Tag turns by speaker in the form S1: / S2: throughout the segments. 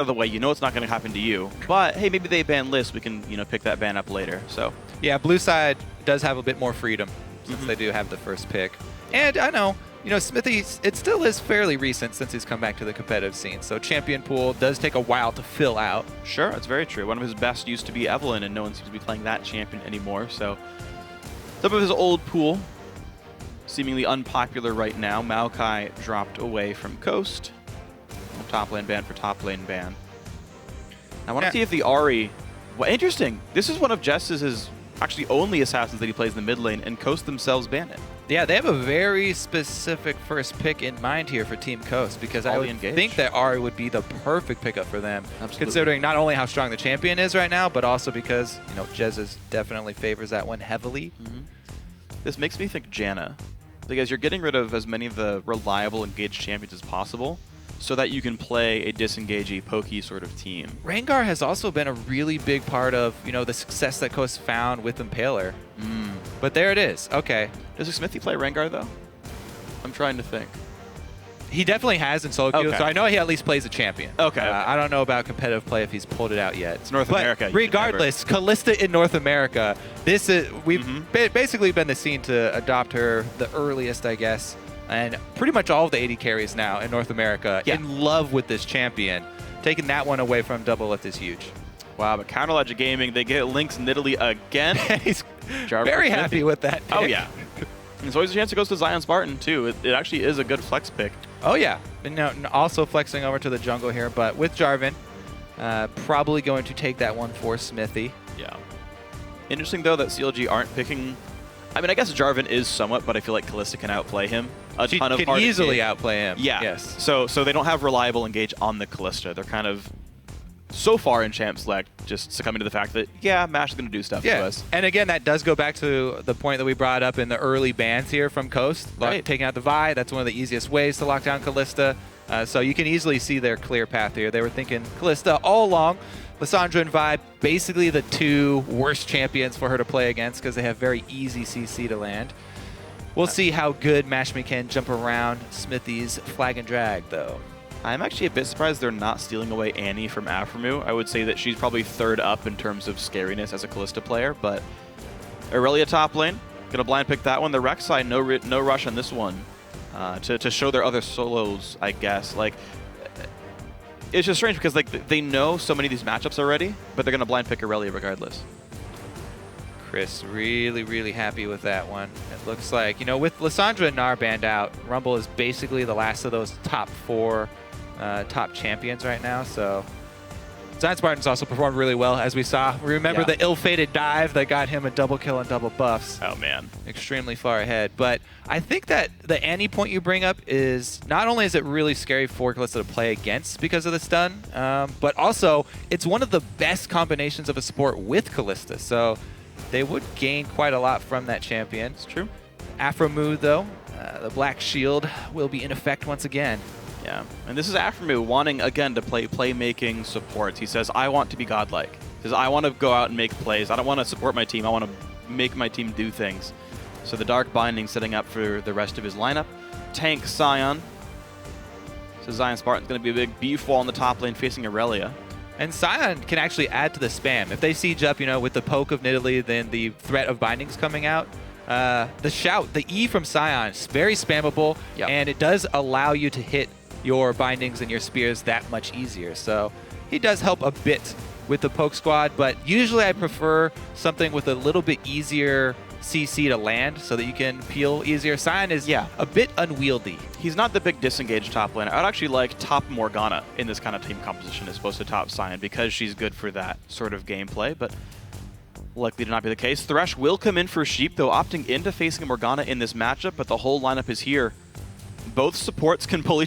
S1: of the way, you know it's not going to happen to you. But hey, maybe they ban List. We can, pick that ban up later. So
S2: yeah, blue side does have a bit more freedom since they do have the first pick. And I know, Xmithie, it still is fairly recent since he's come back to the competitive scene. So champion pool does take a while to fill out.
S1: Sure, that's very true. One of his best used to be Evelynn, and no one seems to be playing that champion anymore. So some of his old pool, seemingly unpopular right now. Maokai dropped away from Coast. Top lane ban for top lane ban. I want to see if the Ahri... Well, interesting. This is one of Jesiz's actually only assassins that he plays in the mid lane, and Coast themselves ban it.
S2: Yeah, they have a very specific first pick in mind here for Team Coast, because I would think that Ahri would be the perfect pickup for them, considering not only how strong the champion is right now, but also because, Jesiz definitely favors that one heavily.
S1: This makes me think Janna, because you're getting rid of as many of the reliable engaged champions as possible, so that you can play a disengagey, pokey sort of team.
S2: Rengar has also been a really big part of, the success that Coast found with Impaler. But there it is. Okay.
S1: Does Xmithie play Rengar, though? I'm trying to think.
S2: He definitely has in solo queue, so I know he at least plays a champion.
S1: Okay.
S2: I don't know about competitive play if he's pulled it out yet.
S1: It's North America.
S2: Regardless, Kalista in North America. This is we've basically been the scene to adopt her the earliest, I guess. And pretty much all of the AD carries now in North America in love with this champion. Taking that one away from Doublelift is huge.
S1: Wow, but CLG Gaming, they get Link's Nidalee again.
S2: He's very happy with that pick.
S1: Oh, yeah. There's always a chance it goes to ZionSpartan, too. It actually is a good flex pick.
S2: Oh, yeah. And now, also flexing over to the jungle here, but with Jarvan, probably going to take that one for Xmithie.
S1: Yeah. Interesting, though, that CLG aren't picking... I mean, I guess Jarvan is somewhat, but I feel like Kalista can outplay him.
S2: She can easily outplay him.
S1: Yeah.
S2: Yes.
S1: So they don't have reliable engage on the Kalista. They're kind of, so far in Champ Select, just succumbing to the fact that, Mash is going to do stuff to us.
S2: And again, that does go back to the point that we brought up in the early bans here from Coast.
S1: Right.
S2: Taking out the Vi, that's one of the easiest ways to lock down Kalista. So you can easily see their clear path here. They were thinking Kalista all along. Lissandra and Vi, basically the two worst champions for her to play against because they have very easy CC to land. We'll see how good Mashmi can jump around Xmithie's flag and drag, though.
S1: I'm actually a bit surprised they're not stealing away Annie from Aphromoo. I would say that she's probably third up in terms of scariness as a Kalista player, but Irelia top lane, gonna blind pick that one. The Rek'Sai, no rush on this one to show their other solos, I guess. Like, it's just strange because they know so many of these matchups already, but they're gonna blind pick Irelia regardless.
S2: Cris really, really happy with that one. It looks like, with Lissandra and Gnar banned out, Rumble is basically the last of those top 4 top champions right now. So ZionSpartan's also performed really well, as we saw. Remember the ill-fated dive that got him a double kill and double buffs.
S1: Oh, man.
S2: Extremely far ahead. But I think that the Annie point you bring up is, not only is it really scary for Kalista to play against because of the stun, but also it's one of the best combinations of a support with Kalista. So they would gain quite a lot from that champion.
S1: It's true.
S2: Aphromoo, though, the black shield will be in effect once again.
S1: Yeah, and this is Aphromoo wanting, again, to play playmaking supports. He says, I want to be godlike. He says, I want to go out and make plays. I don't want to support my team. I want to make my team do things. So the Dark Binding setting up for the rest of his lineup. Tank Sion. So ZionSpartan's going to be a big beef wall in the top lane facing Irelia.
S2: And Sion can actually add to the spam. If they siege up, with the poke of Nidalee, then the threat of bindings coming out, the shout, the E from Sion is very spammable, and it does allow you to hit your bindings and your spears that much easier. So he does help a bit with the poke squad, but usually I prefer something with a little bit easier CC to land so that you can peel easier. Sion is a bit unwieldy.
S1: He's not the big disengaged top laner. I'd actually like top Morgana in this kind of team composition as opposed to top Sion because she's good for that sort of gameplay, but likely to not be the case. Thresh will come in for Sheep, though, opting into facing Morgana in this matchup, but the whole lineup is here. Both supports can pull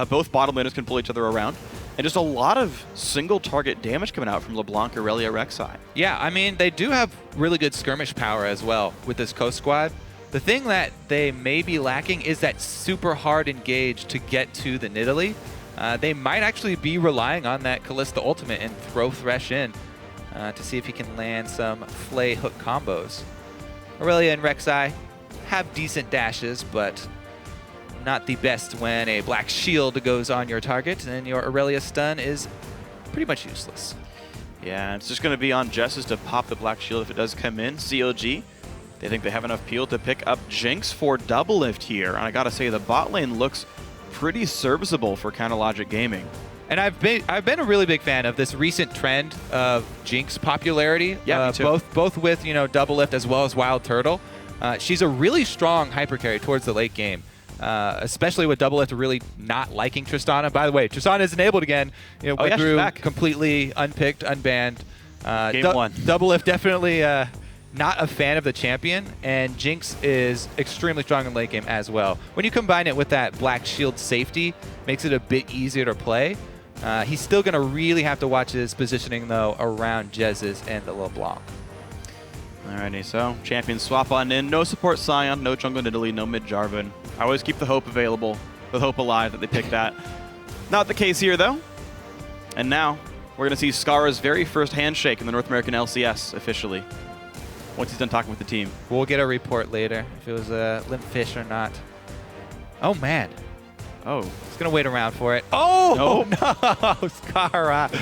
S1: both bottom laners can pull each other around. And just a lot of single target damage coming out from LeBlanc, Irelia, Rek'Sai.
S2: Yeah, I mean, they do have really good skirmish power as well with this Coast squad. The thing that they may be lacking is that super hard engage to get to the Nidalee. They might actually be relying on that Kalista ultimate and throw Thresh in to see if he can land some flay hook combos. Irelia and Rek'Sai have decent dashes, but not the best when a black shield goes on your target and your Irelia stun is pretty much useless.
S1: Yeah, it's just going to be on Jesiz to pop the Black Shield if it does come in. CLG, they think they have enough peel to pick up Jinx for Doublelift here. And I got to say, the bot lane looks pretty serviceable for Counterlogic Gaming.
S2: And I've been a really big fan of this recent trend of Jinx popularity.
S1: Yeah, me too.
S2: Both with Doublelift as well as Wild Turtle. She's a really strong hyper carry towards the late game, especially with Doublelift really not liking Tristana. By the way, Tristana is enabled again. Went through completely unpicked, unbanned.
S1: Game 1.
S2: Doublelift definitely not a fan of the champion, and Jinx is extremely strong in late game as well. When you combine it with that Black Shield safety, makes it a bit easier to play. He's still going to really have to watch his positioning, though, around Jesiz and the LeBlanc.
S1: Alrighty, so champions swap on in. No support Sion, no jungle Nidalee, no mid Jarvan. I always keep the hope available, the hope alive that they pick that. Not the case here, though. And now, we're going to see Skara's very first handshake in the North American LCS officially, once he's done talking with the team.
S2: We'll get a report later if it was a limp fish or not. Oh, man.
S1: Oh.
S2: He's going to wait around for it. Oh, no, Skara.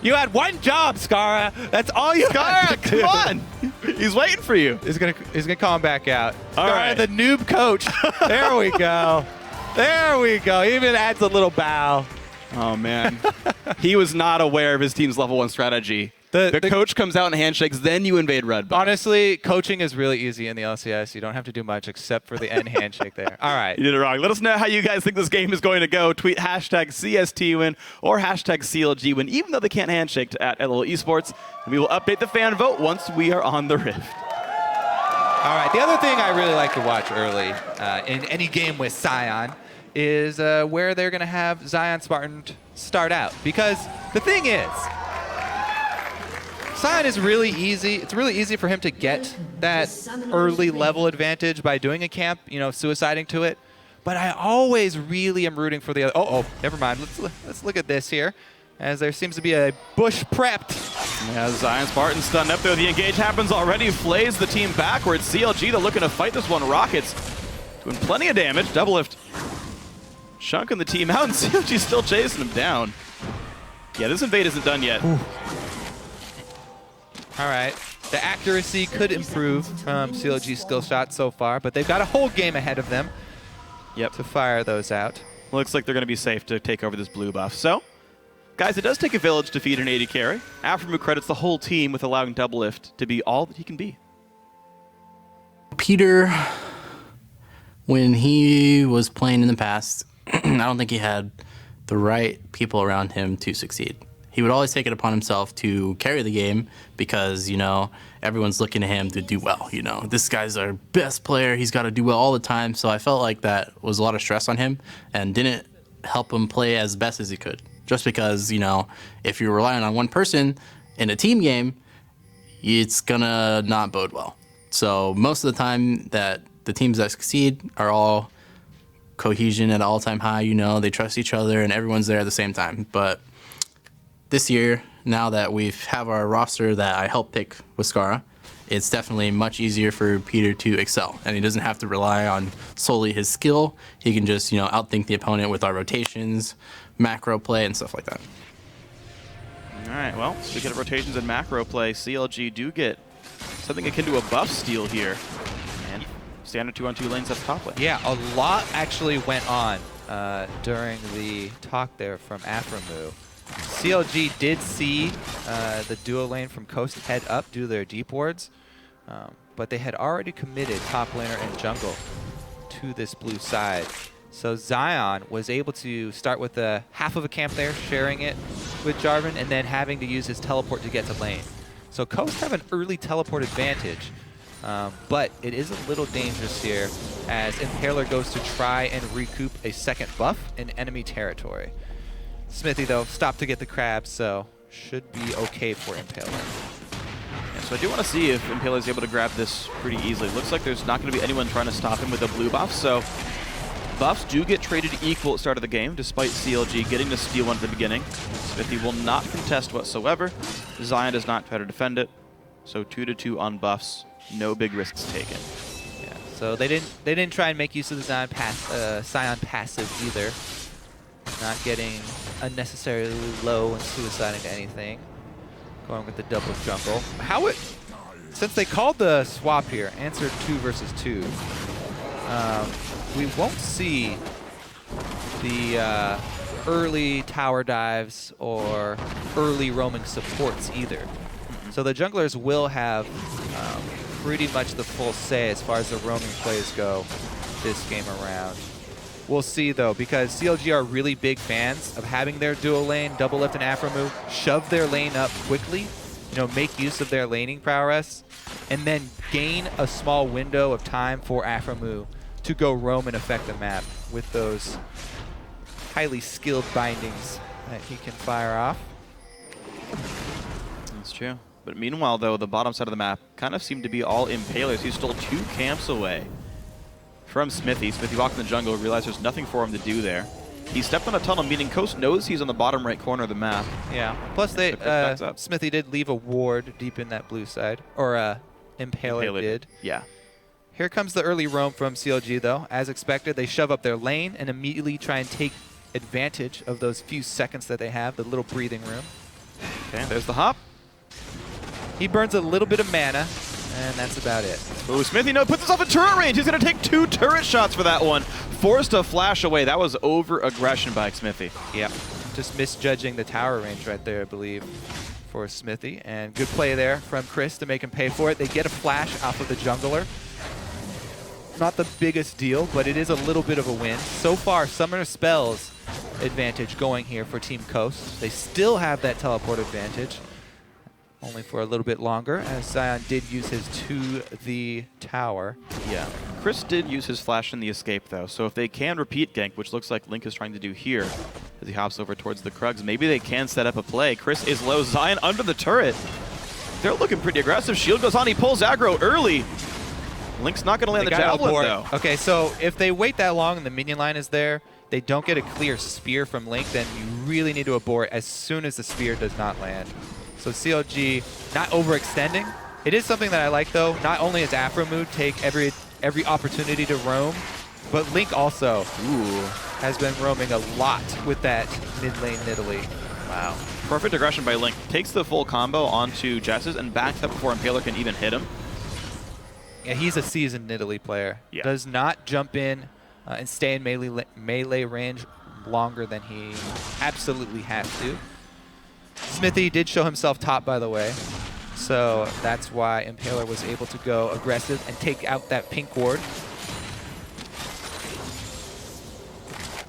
S2: You had one job, Skara. That's all you had to do.
S1: Come on. He's waiting for you.
S2: He's gonna call him back out.
S1: All right.
S2: The noob coach. There we go. There we go. He even adds a little bow.
S1: Oh, man. He was not aware of his team's level 1 strategy. The coach comes out and handshakes, then you invade red.
S2: Honestly, coaching is really easy in the LCS. You don't have to do much except for the end handshake there. All right.
S1: You did it wrong. Let us know how you guys think this game is going to go. Tweet hashtag CST win or hashtag CLG win, even though they can't handshake at LOL Esports. And we will update the fan vote once we are on the Rift.
S2: All right. The other thing I really like to watch early in any game with Sion is where they're going to have ZionSpartan start out. Because the thing is, Sion is really easy. It's really easy for him to get that early level advantage by doing a camp, suiciding to it. But I always really am rooting for the other. Oh, never mind. Let's look at this here, as there seems to be a bush prepped.
S1: Yeah, ZionSpartan stunned up there. The engage happens already. Flays the team backwards. CLG, they're looking to fight this one. Rockets doing plenty of damage. Doublelift chunking the team out, and CLG's still chasing him down. Yeah, this invade isn't done yet.
S2: Ooh. All right. The accuracy could improve from CLG's skill shot so far, but they've got a whole game ahead of them to fire those out.
S1: Looks like they're going to be safe to take over this blue buff. So, guys, it does take a village to feed an AD carry. Aphromoo credits the whole team with allowing Doublelift to be all that he can be.
S3: Peter, when he was playing in the past, I don't think he had the right people around him to succeed. He would always take it upon himself to carry the game because, everyone's looking to him to do well. This guy's our best player. He's got to do well all the time. So I felt like that was a lot of stress on him and didn't help him play as best as he could. Just because, if you're relying on one person in a team game, it's going to not bode well. So most of the time that the teams that succeed are all cohesion at an all-time high. They trust each other and everyone's there at the same time. But this year, now that we have our roster that I helped pick with Skara, it's definitely much easier for Peter to excel. And he doesn't have to rely on solely his skill. He can just, outthink the opponent with our rotations, macro play, and stuff like that.
S1: All right, well, speaking of rotations and macro play, CLG do get something akin to a buff steal here. And standard 2-on-2 lanes up top lane.
S2: Yeah, a lot actually went on during the talk there from Aphromoo. CLG did see the duo lane from Coast head up due to their deep wards, but they had already committed top laner and jungle to this blue side. So Zion was able to start with half of a camp there, sharing it with Jarvan, and then having to use his teleport to get to lane. So Coast have an early teleport advantage, but it is a little dangerous here as Impaler goes to try and recoup a second buff in enemy territory. Xmithie, though, stopped to get the crab, so should be okay for Impaler.
S1: Yeah, so I do want to see if Impaler is able to grab this pretty easily. Looks like there's not going to be anyone trying to stop him with a blue buff, so buffs do get traded equal at the start of the game, despite CLG getting to steal one at the beginning. Xmithie will not contest whatsoever. Zion does not try to defend it, so 2-2 on buffs. No big risks taken.
S2: Yeah, so they didn't try and make use of the Sion passive either. Not getting unnecessarily low and suiciding to anything. Going with the double jungle. Since they called the swap here, answer 2 versus 2, we won't see the early tower dives or early roaming supports either. So the junglers will have pretty much the full say as far as the roaming plays go this game around. We'll see though, because CLG are really big fans of having their dual lane, Doublelift and Aphromoo, shove their lane up quickly, make use of their laning prowess, and then gain a small window of time for Aphromoo to go roam and affect the map with those highly skilled bindings that he can fire off.
S1: That's true. But meanwhile, though, the bottom side of the map kind of seemed to be all Impalers. He's still 2 camps away from Xmithie. Xmithie walked in the jungle, realized there's nothing for him to do there. He stepped on a tunnel, meaning Coast knows he's on the bottom right corner of the map.
S2: Yeah. Plus, Xmithie did leave a ward deep in that blue side. Or Impaler did.
S1: Yeah.
S2: Here comes the early roam from CLG, though. As expected, they shove up their lane and immediately try and take advantage of those few seconds that they have, the little breathing room.
S1: Okay, there's the hop.
S2: He burns a little bit of mana, and that's about it.
S1: Ooh, Xmithie puts himself in turret range. He's going to take 2 turret shots for that one. Forced to flash away. That was over-aggression by Xmithie.
S2: Yep. Just misjudging the tower range right there, I believe, for Xmithie. And good play there from Cris to make him pay for it. They get a flash off of the jungler. Not the biggest deal, but it is a little bit of a win. So far, Summoner Spells advantage going here for Team Coast. They still have that teleport advantage, only for a little bit longer, as Sion did use his to the tower.
S1: Yeah. Cris did use his flash in the escape, though, so if they can repeat gank, which looks like Link is trying to do here, as he hops over towards the Krugs, maybe they can set up a play. Cris is low. Sion under the turret. They're looking pretty aggressive. Shield goes on. He pulls aggro early. Link's not going to land the javelin, though.
S2: Okay, so if they wait that long and the minion line is there, they don't get a clear spear from Link, then you really need to abort as soon as the spear does not land. So CLG not overextending. It is something that I like, though. Not only does Aphromoo take every opportunity to roam, but Link also has been roaming a lot with that mid lane Nidalee.
S1: Wow. Perfect aggression by Link. Takes the full combo onto Jesiz and backs up before Impaler can even hit him.
S2: Yeah, he's a seasoned Nidalee player.
S1: Yeah.
S2: Does not jump in and stay in melee range longer than he absolutely has to. Xmithie did show himself top, by the way, so that's why Impaler was able to go aggressive and take out that pink ward.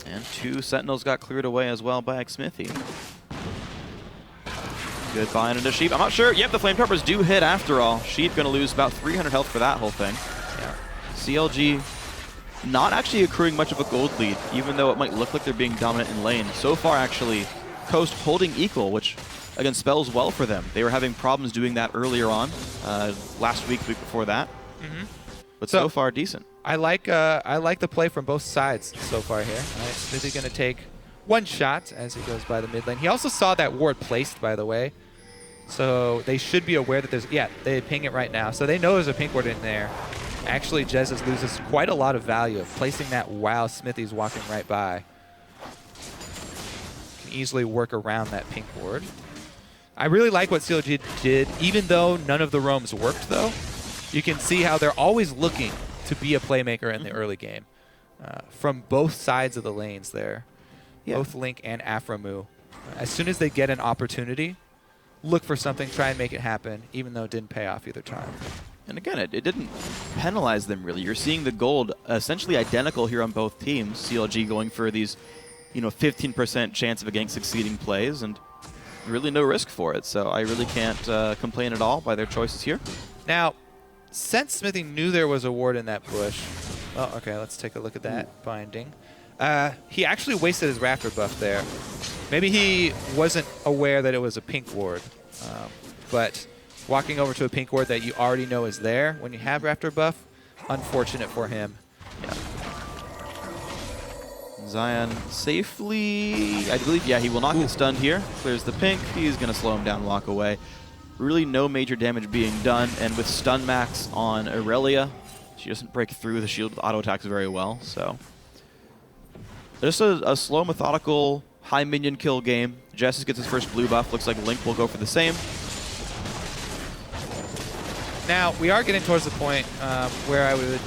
S1: And 2 Sentinels got cleared away as well by Xmithie. Good buy-in into Sheep. I'm not sure. Yep, the Flame Peppers do hit after all. Sheep going to lose about 300 health for that whole thing.
S2: Yeah.
S1: CLG not actually accruing much of a gold lead, even though it might look like they're being dominant in lane. So far, actually, Coast holding equal, which, again, spells well for them. They were having problems doing that earlier on, last week, the week before that. But so far, decent.
S2: I like the play from both sides so far here. Xmithie going to take 1 shot as he goes by the mid lane. He also saw that ward placed, by the way. So they should be aware that there's... Yeah, they ping it right now. So they know there's a pink ward in there. Actually, Jesiz loses quite a lot of value of placing that while Xmithie's walking right by. Can easily work around that pink ward. I really like what CLG did. Even though none of the roams worked, though, you can see how they're always looking to be a playmaker in the early game. From both sides of the lanes there. Yeah. Both Link and Aphromoo. As soon as they get an opportunity, look for something, try and make it happen, even though it didn't pay off either time.
S1: And again, it didn't penalize them, really. You're seeing the gold essentially identical here on both teams. CLG going for these, 15% chance of a gank succeeding plays, and really no risk for it. So I really can't complain at all by their choices here.
S2: Now, since Xmithie knew there was a ward in that bush... Oh, okay, let's take a look at that binding. He actually wasted his Raptor buff there. Maybe he wasn't aware that it was a pink ward, but walking over to a pink ward that you already know is there when you have Raptor buff, unfortunate for him.
S1: Yeah. Sion safely, I believe, yeah, he will not get stunned here. Clears the pink, he's going to slow him down, walk away. Really no major damage being done, and with stun max on Irelia, she doesn't break through the shield with auto attacks very well, so... Just a slow, methodical, high minion kill game. Jesiz gets his first blue buff. Looks like Link will go for the same.
S2: Now, we are getting towards the point where I would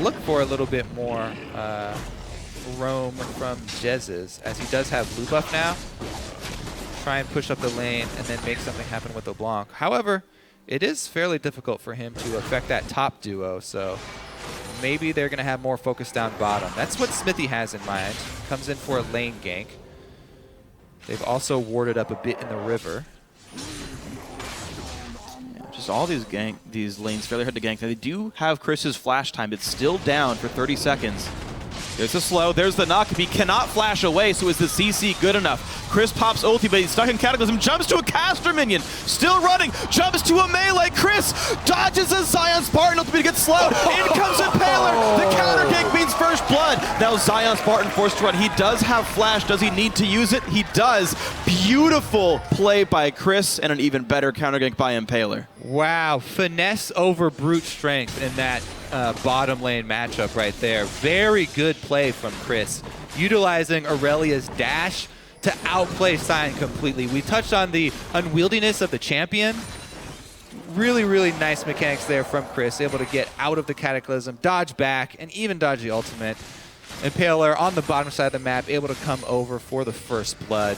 S2: look for a little bit more roam from Jesiz, as he does have blue buff now. Try and push up the lane and then make something happen with LeBlanc. However, it is fairly difficult for him to affect that top duo, so maybe they're going to have more focus down bottom. That's what Xmithie has in mind. Comes in for a lane gank. They've also warded up a bit in the river.
S1: Just all these lanes fairly hard to gank. Now, they do have Chris's flash time. It's still down for 30 seconds. There's the slow. There's the knock. He cannot flash away, so is the CC good enough? Chris pops ulti, but he's stuck in Cataclysm. Jumps to a caster minion. Still running. Jumps to a melee. Chris dodges a ZionSpartan ulti to get slow. In comes Impaler. The counter gank means first blood. Now ZionSpartan forced to run. He does have flash. Does he need to use it? He does. Beautiful play by Chris, and an even better counter gank by Impaler.
S2: Wow, finesse over brute strength in that bottom lane matchup right there. Very good play from Cris, utilizing Irelia's dash to outplay Sion completely. We touched on the unwieldiness of the champion. Really, really nice mechanics there from Cris, able to get out of the Cataclysm, dodge back, and even dodge the ultimate. Impaler on the bottom side of the map, able to come over for the first blood.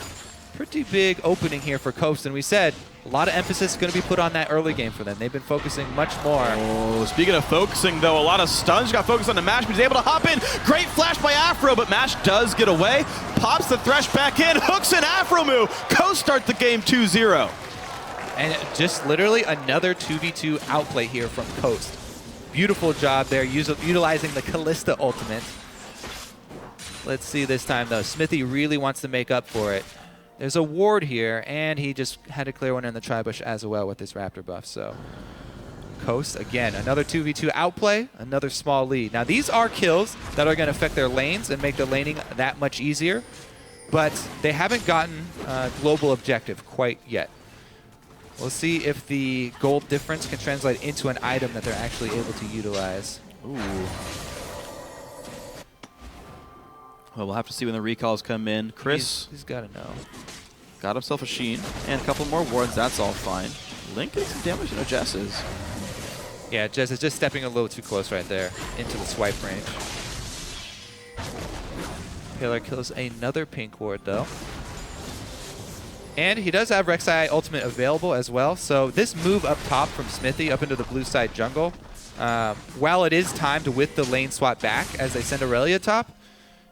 S2: Pretty big opening here for Coast, and we said a lot of emphasis is going to be put on that early game for them. They've been focusing much more.
S1: Oh, speaking of focusing, though, a lot of stuns. Got focused on the Mash, but he's able to hop in. Great flash by Aphro, but Mash does get away. Pops the Thresh back in, hooks in Aphromoo. Coast start the game 2-0.
S2: And just literally another 2v2 outplay here from Coast. Beautiful job there, utilizing the Kalista ultimate. Let's see this time, though. Xmithie really wants to make up for it. There's a ward here, and he just had to clear one in the tri-bush as well with his Raptor buff. So Coast, again, another 2v2 outplay, another small lead. Now, these are kills that are going to affect their lanes and make the laning that much easier, but they haven't gotten global objective quite yet. We'll see if the gold difference can translate into an item that they're actually able to utilize.
S1: Ooh. Well, we'll have to see when the recalls come in. Cris,
S2: he's got to know.
S1: Got himself a Sheen and a couple more wards. That's all fine. Link getting some damage into Jesiz.
S2: Yeah, Jesiz is just stepping a little too close right there into the swipe range. Impaler kills another pink ward, though. And he does have Rek'Sai ultimate available as well. So this move up top from Xmithie up into the blue side jungle, while it is timed with the lane swap back as they send Irelia top,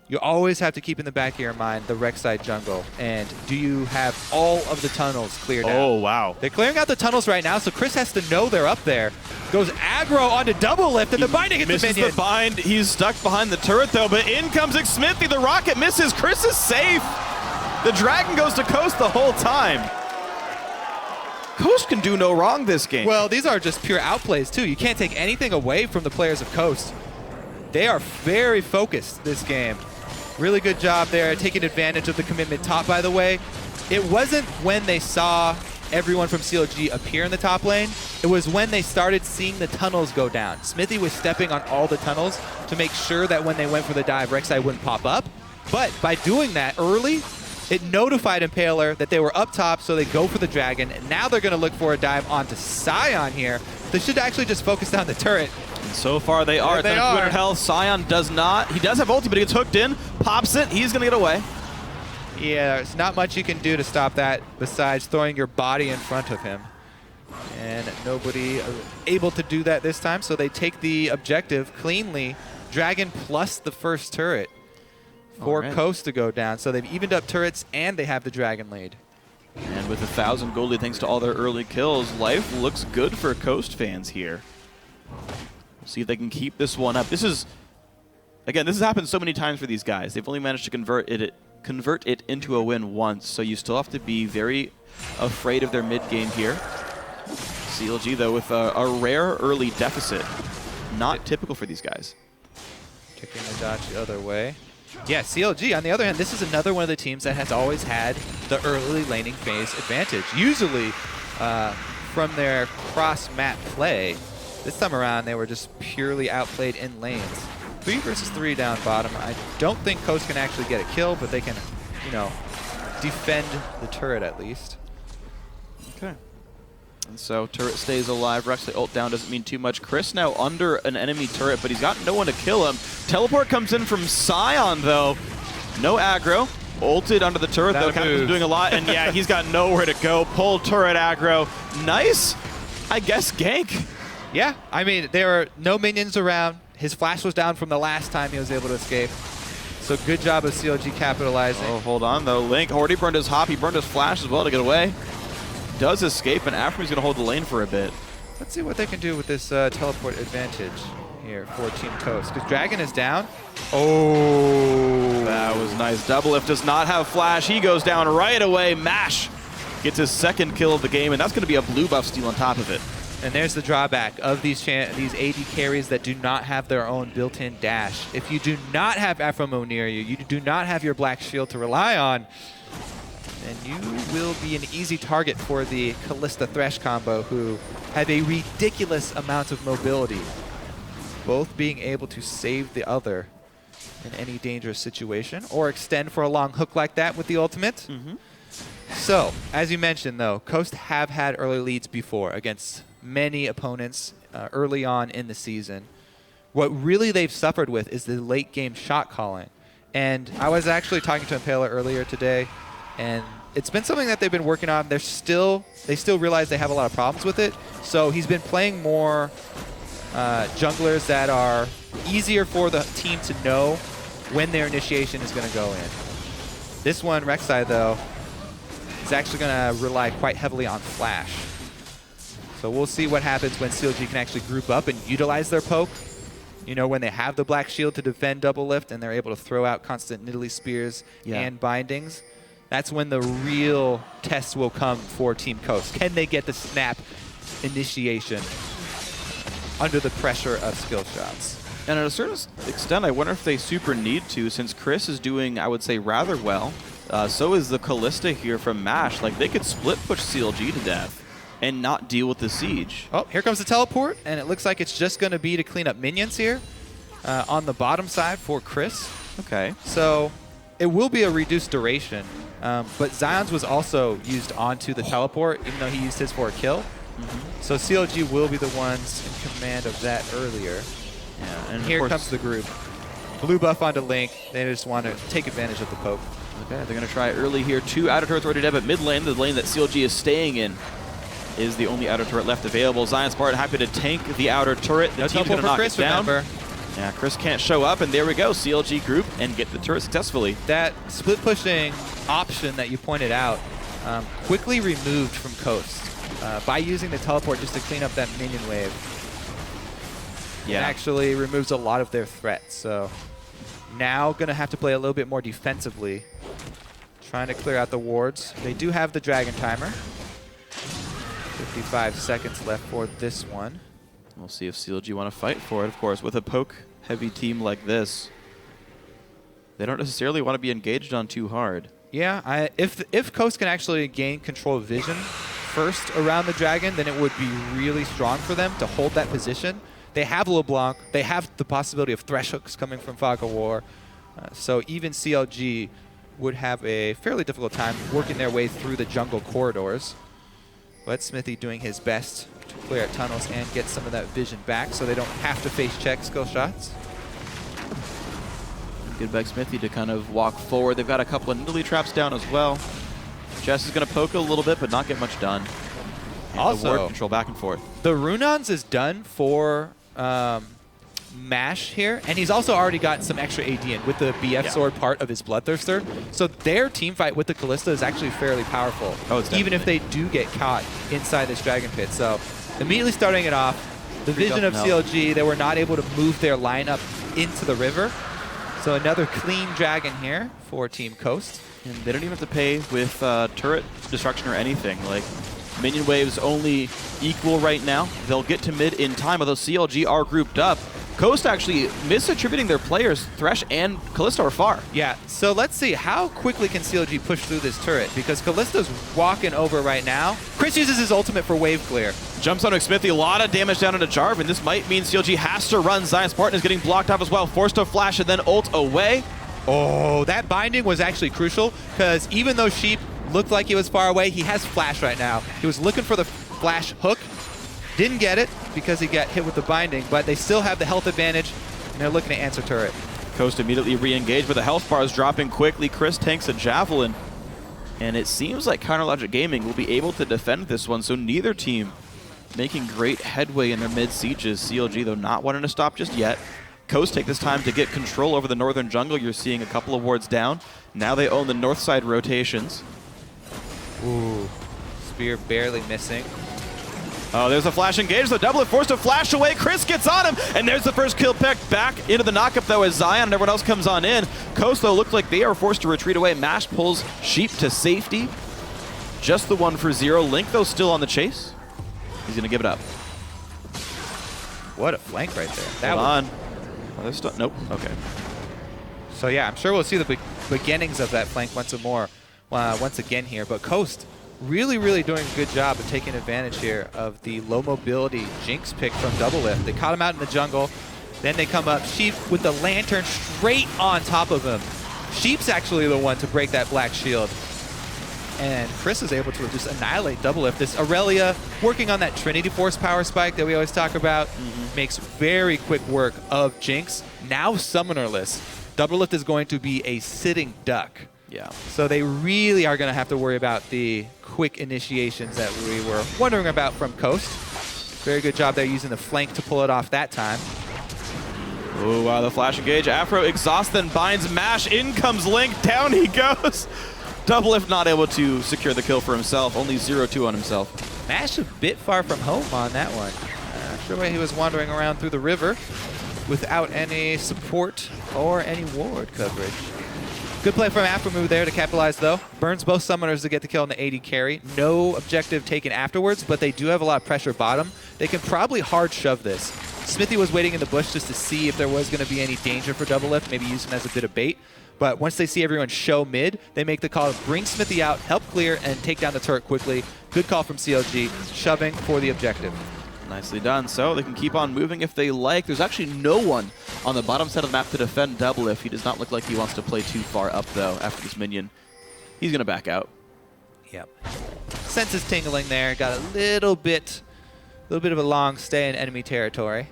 S2: you always have to keep in the back of your mind the Rek'Sai jungle. And do you have all of the tunnels cleared out?
S1: Oh, wow.
S2: They're clearing out the tunnels right now, so Cris has to know they're up there. Goes aggro onto Doublelift, and the binding hits the minion.
S1: Misses the bind. He's stuck behind the turret, though, but in comes Xmithie. The rocket misses. Cris is safe. The dragon goes to Coast the whole time. Coast can do no wrong this game.
S2: Well, these are just pure outplays, too. You can't take anything away from the players of Coast. They are very focused this game. Really good job there, taking advantage of the commitment top, by the way. It wasn't when they saw everyone from CLG appear in the top lane. It was when they started seeing the tunnels go down. Xmithie was stepping on all the tunnels to make sure that when they went for the dive, Rek'Sai wouldn't pop up. But by doing that early, it notified Impaler that they were up top, so they go for the dragon. And now they're going to look for a dive onto Sion here. They should actually just focus down the turret.
S1: And so far they are.
S2: They
S1: at 200
S2: are.
S1: health. Sion does not. He does have ulti, but he gets hooked in. Pops it. He's going to get away.
S2: Yeah, there's not much you can do to stop that besides throwing your body in front of him. And nobody able to do that this time, so they take the objective cleanly. Dragon plus the first turret for Coast to go down. So they've evened up turrets, and they have the dragon lead.
S1: And with 1,000 gold lead thanks to all their early kills, life looks good for Coast fans here. See if they can keep this one up. This is, again, this has happened so many times for these guys. They've only managed to convert it into a win once, so you still have to be very afraid of their mid game here. CLG, though, with a rare early deficit. Not typical for these guys.
S2: Kicking the dodge the other way. Yeah, CLG, on the other hand, this is another one of the teams that has always had the early laning phase advantage. Usually, from their cross-map play, this time around, they were just purely outplayed in lanes. 3 versus 3 down bottom. I don't think Coast can actually get a kill, but they can, you know, defend the turret at least.
S1: Okay. And so turret stays alive. Rek'Sai ult down doesn't mean too much. Cris now under an enemy turret, but he's got no one to kill him. Teleport comes in from Sion, though. No aggro. Ulted under the turret, though. Kind of doing a lot, and yeah, he's got nowhere to go. Pull turret aggro. Nice, I guess, gank.
S2: Yeah, I mean, there are no minions around. His flash was down from the last time he was able to escape. So good job of CLG capitalizing.
S1: Oh, hold on, though. Link already burned his hop. He burned his flash as well to get away. Does escape, and Aphromoo's going to hold the lane for a bit.
S2: Let's see what they can do with this teleport advantage here for Team Coast. Because Dragon is down. Oh.
S1: That was nice. Doublelift does not have flash. He goes down right away. Mash gets his second kill of the game, and that's going to be a blue buff steal on top of it.
S2: And there's the drawback of these AD carries that do not have their own built-in dash. If you do not have Aphromoo near you, you do not have your black shield to rely on, then you will be an easy target for the Kalista Thresh combo, who have a ridiculous amount of mobility, both being able to save the other in any dangerous situation or extend for a long hook like that with the ultimate. So, as you mentioned, though, Coast have had early leads before against many opponents early on in the season. What really they've suffered with is the late game shot calling. And I was actually talking to Impaler earlier today, and it's been something that they've been working on. They still realize they have a lot of problems with it. So he's been playing more junglers that are easier for the team to know when their initiation is going to go in. This one, Rek'Sai, though, is actually going to rely quite heavily on flash. So we'll see what happens when CLG can actually group up and utilize their poke. You know, when they have the black shield to defend Doublelift and they're able to throw out constant Nidalee spears and bindings. That's when the real test will come for Team Coast. Can they get the snap initiation under the pressure of skill shots?
S1: And at a certain extent, I wonder if they super need to, since Cris is doing, I would say, rather well. So is the Kalista here from MASH. Like, they could split push CLG to death and not deal with the siege.
S2: Oh, here comes the teleport, and it looks like it's just going to be to clean up minions here on the bottom side for Cris.
S1: Okay.
S2: So it will be a reduced duration, but Zion's was also used onto the teleport, even though he used his for a kill. So CLG will be the ones in command of that earlier.
S1: Yeah, and
S2: here comes the group. Blue buff onto Link. They just want to take advantage of the poke.
S1: Okay, they're going to try early here. 2 outer turrets already dead, but mid lane, the lane that CLG is staying in, is the only outer turret left available. ZionSpartan happy to tank the outer turret. The team's going to knock it down. Yeah, Cris can't show up, and there we go. CLG group and get the turret successfully.
S2: That split pushing option that you pointed out quickly removed from Coast by using the teleport just to clean up that minion wave. Yeah, it actually removes a lot of their threats. So now going to have to play a little bit more defensively, trying to clear out the wards. They do have the dragon timer. 55 seconds left for this one.
S1: We'll see if CLG want to fight for it, of course. With a poke-heavy team like this, they don't necessarily want to be engaged on too hard.
S2: Yeah, if Coast can actually gain control of vision first around the dragon, then it would be really strong for them to hold that position. They have LeBlanc. They have the possibility of Thresh hooks coming from Fog of War. So even CLG would have a fairly difficult time working their way through the jungle corridors. But Xmithie doing his best to clear out tunnels and get some of that vision back so they don't have to face check skill shots.
S1: Good by Xmithie to kind of walk forward. They've got a couple of Nidalee traps down as well. Jess is going to poke a little bit, but not get much done. And
S2: also,
S1: the ward control back and forth.
S2: The Runons is done for MASH here, and he's also already got some extra AD in with the BF sword part of his Bloodthirster. So their team fight with the Kalista is actually fairly powerful, even if they do get caught inside this Dragon Pit. So immediately starting it off, the vision of CLG, they were not able to move their lineup into the river. So another clean dragon here for Team Coast.
S1: And they don't even have to pay with turret destruction or anything. Like, minion waves only equal right now. They'll get to mid in time, although CLG are grouped up. Coast actually misattributing their players. Thresh and Kalista are far.
S2: Yeah, so let's see. How quickly can CLG push through this turret? Because Kalista's walking over right now. Cris Cris uses his ultimate for wave clear.
S1: Jumps on Xmithie, a lot of damage down into Jarvan. This might mean CLG has to run. ZionSpartan is getting blocked off as well. Forced to flash and then ult away.
S2: Oh, that binding was actually crucial because even though Sheep looked like he was far away, he has flash right now. He was looking for the flash hook. Didn't get it because he got hit with the binding, but they still have the health advantage and they're looking to answer turret.
S1: Coast immediately re-engaged, but the health bar is dropping quickly. Cris tanks a Javelin. And it seems like CounterLogic Gaming will be able to defend this one, so neither team making great headway in their mid-sieges. CLG, though, not wanting to stop just yet. Coast take this time to get control over the northern jungle. You're seeing a couple of wards down. Now they own the north side rotations.
S2: Ooh, Spear barely missing.
S1: Oh, there's a flash engage. The Doublelift forced to flash away. Cris gets on him, and there's the first kill picked back into the knockup, though, as Zion and everyone else comes on in. Coast, though, looked like they are forced to retreat away. Mash pulls Sheep to safety. Just the 1-for-0. Link, though, still on the chase. He's going to give it up.
S2: What a flank right there.
S1: Hold on. Oh, there's still, nope. Okay.
S2: So, yeah, I'm sure we'll see the beginnings of that flank once again here. But Coast really doing a good job of taking advantage here of the low mobility Jinx pick from Doublelift. They caught him out in the jungle. Then they come up. Sheep with the lantern straight on top of him. Sheep's actually the one to break that black shield. And Cris is able to just annihilate Doublelift. This Irelia working on that Trinity Force power spike that we always talk about makes very quick work of Jinx. Now summonerless. Doublelift is going to be a sitting duck.
S1: Yeah.
S2: So they really are going to have to worry about the quick initiations that we were wondering about from Coast. Very good job there using the flank to pull it off that time.
S1: Oh, wow, the flash engage. Aphro exhausts, then binds Mash. In comes Link. Down he goes. Doublelift not able to secure the kill for himself. Only 0-2 on himself.
S2: Mash a bit far from home on that one. Sure way he was wandering around through the river without any support or any ward coverage. Good play from Aphromoo there to capitalize, though. Burns both summoners to get the kill on the AD carry. No objective taken afterwards, but they do have a lot of pressure bottom. They can probably hard shove this. Xmithie was waiting in the bush just to see if there was going to be any danger for Doublelift, maybe use him as a bit of bait. But once they see everyone show mid, they make the call to bring Xmithie out, help clear, and take down the turret quickly. Good call from CLG, shoving for the objective.
S1: Nicely done. So they can keep on moving if they like. There's actually no one on the bottom side of the map to defend Doublelift. He does not look like he wants to play too far up, though, after this minion. He's going to back out.
S2: Yep. Senses tingling there. Got a little bit of a long stay in enemy territory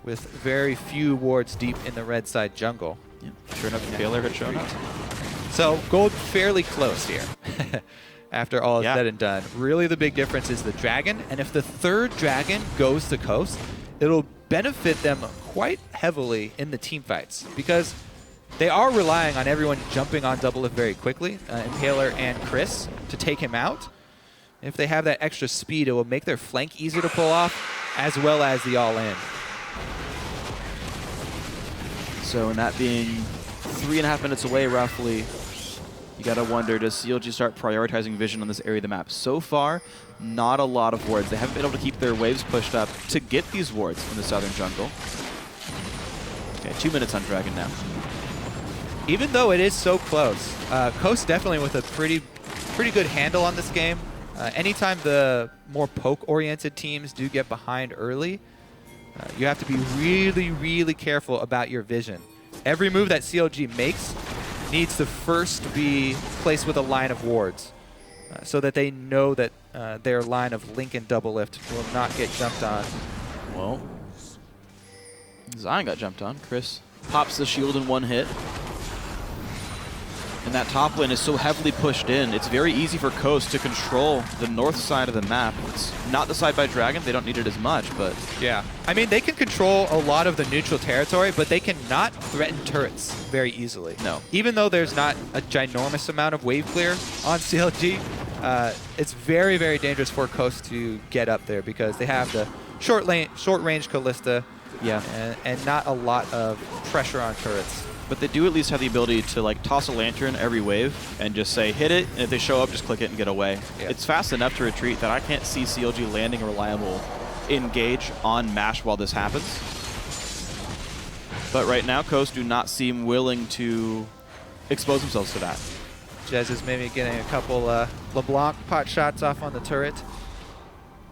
S2: with very few wards deep in the red side jungle.
S1: Yep. Sure enough, Impaler had shown up.
S2: So gold fairly close here. After all is said and done. Really the big difference is the dragon, and if the third dragon goes to Coast, it'll benefit them quite heavily in the team fights because they are relying on everyone jumping on Doublelift very quickly, Impaler and Cris, to take him out. If they have that extra speed, it will make their flank easier to pull off, as well as the all-in.
S1: So in that being 3.5 minutes away, roughly, you gotta wonder, does CLG start prioritizing vision on this area of the map? So far, not a lot of wards. They haven't been able to keep their waves pushed up to get these wards in the southern jungle. Okay, 2 minutes on Dragon now.
S2: Even though it is so close, Coast definitely with a pretty good handle on this game. Anytime the more poke-oriented teams do get behind early, you have to be really careful about your vision. Every move that CLG makes needs to first be placed with a line of wards so that they know that their line of Link and Doublelift will not get jumped on.
S1: Well, Zion got jumped on. Cris pops the shield in one hit. And that top lane is so heavily pushed in, it's very easy for Coast to control the north side of the map. It's not the side by Dragon, they don't need it as much, but...
S2: Yeah, I mean, they can control a lot of the neutral territory, but they cannot threaten turrets very easily.
S1: No.
S2: Even though there's not a ginormous amount of wave clear on CLG, it's very dangerous for Coast to get up there because they have the short range Kalista, and not a lot of pressure on turrets.
S1: But they do at least have the ability to like toss a lantern every wave and just say hit it, and if they show up, just click it and get away. Yeah. It's fast enough to retreat that I can't see CLG landing a reliable engage on Mash while this happens. But right now, Coast do not seem willing to expose themselves to that.
S2: Jez is maybe getting a couple LeBlanc pot shots off on the turret.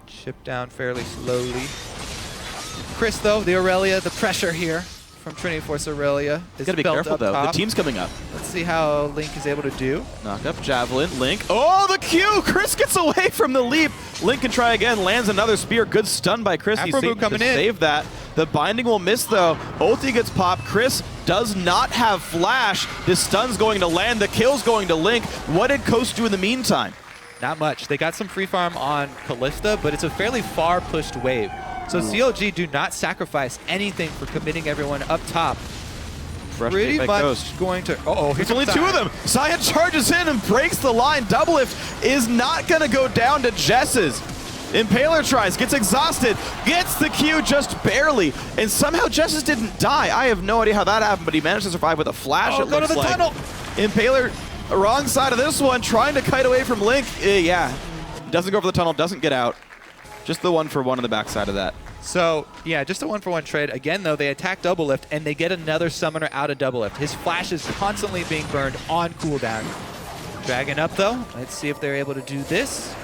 S2: Chip down fairly slowly. Cris, though, the Irelia, the pressure here from Trinity Force Irelia.
S1: You gotta be careful, though.
S2: Top.
S1: The team's coming up.
S2: Let's see how Link is able to do.
S1: Knock up Javelin. Link. Oh, the Q! Cris gets away from the leap. Link can try again. Lands another spear. Good stun by Cris.
S2: Aphromoo coming in.
S1: Save that. The binding will miss, though. Ulti gets popped. Cris does not have flash. This stun's going to land. The kill's going to Link. What did Coast do in the meantime?
S2: Not much. They got some free farm on Kalista, but it's a fairly far pushed wave. So CLG do not sacrifice anything for committing everyone up top. Pretty much going to... Uh-oh,
S1: there's only two of them. Sion charges in and breaks the line. Doublelift is not going to go down to Jesiz. Impaler tries, gets exhausted, gets the Q just barely, and somehow Jesiz didn't die. I have no idea how that happened, but he managed to survive with a flash.
S2: Oh, go to the tunnel!
S1: Impaler, wrong side of this one, trying to kite away from Link. Yeah, doesn't go for the tunnel, doesn't get out. Just the 1-for-1 on the backside of that.
S2: So, yeah, just a 1-for-1 trade. Again, though, they attack Doublelift, and they get another summoner out of Doublelift. His flash is constantly being burned on cooldown. Dragon up, though. Let's see if they're able to do this.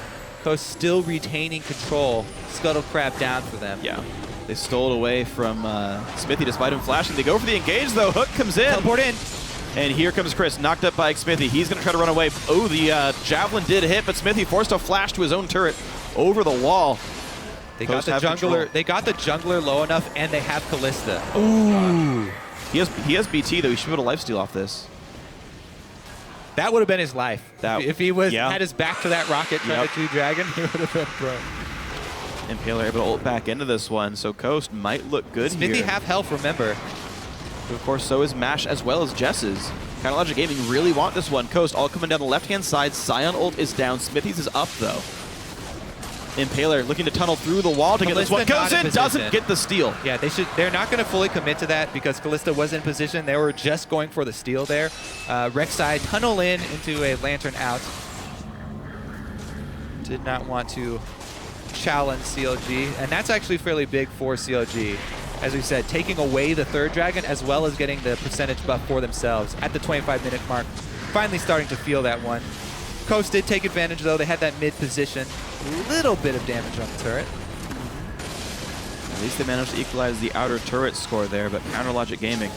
S2: Coast still retaining control. Scuttle Crab down for them.
S1: Yeah. They stole it away from Xmithie despite him flashing. They go for the engage, though. Hook comes in.
S2: Teleport in.
S1: And here comes Cris, knocked up by Xmithie. He's going to try to run away. Oh, the Javelin did hit, but Xmithie forced a flash to his own turret over the wall.
S2: They got the jungler.
S1: Control.
S2: They got the jungler low enough, and they have Kalista.
S1: Ooh. He has BT though. He should be able to lifesteal off this.
S2: That would have been his life. If he was had his back to that rocket trying to 2-dragon, he would have been pro.
S1: Impaler able to ult back into this one, so Coast might look good here.
S2: Xmithie half health, remember.
S1: But of course, so is Mash as well as Jesiz. Logic Gaming really want this one. Coast all coming down the left-hand side. Sion ult is down. Xmithie's is up though. Impaler looking to tunnel through the wall to get this one. Goes in, doesn't get the steal.
S2: Yeah, they're not going to fully commit to that because Kalista was in position. They were just going for the steal there. Rek'Sai tunnel in into a lantern out. Did not want to challenge CLG, and that's actually fairly big for CLG. As we said, taking away the third dragon as well as getting the percentage buff for themselves at the 25-minute mark. Finally starting to feel that one. Coast did take advantage, though. They had that mid position. Little bit of damage on the turret.
S1: At least they managed to equalize the outer turret score there, but Logic Gaming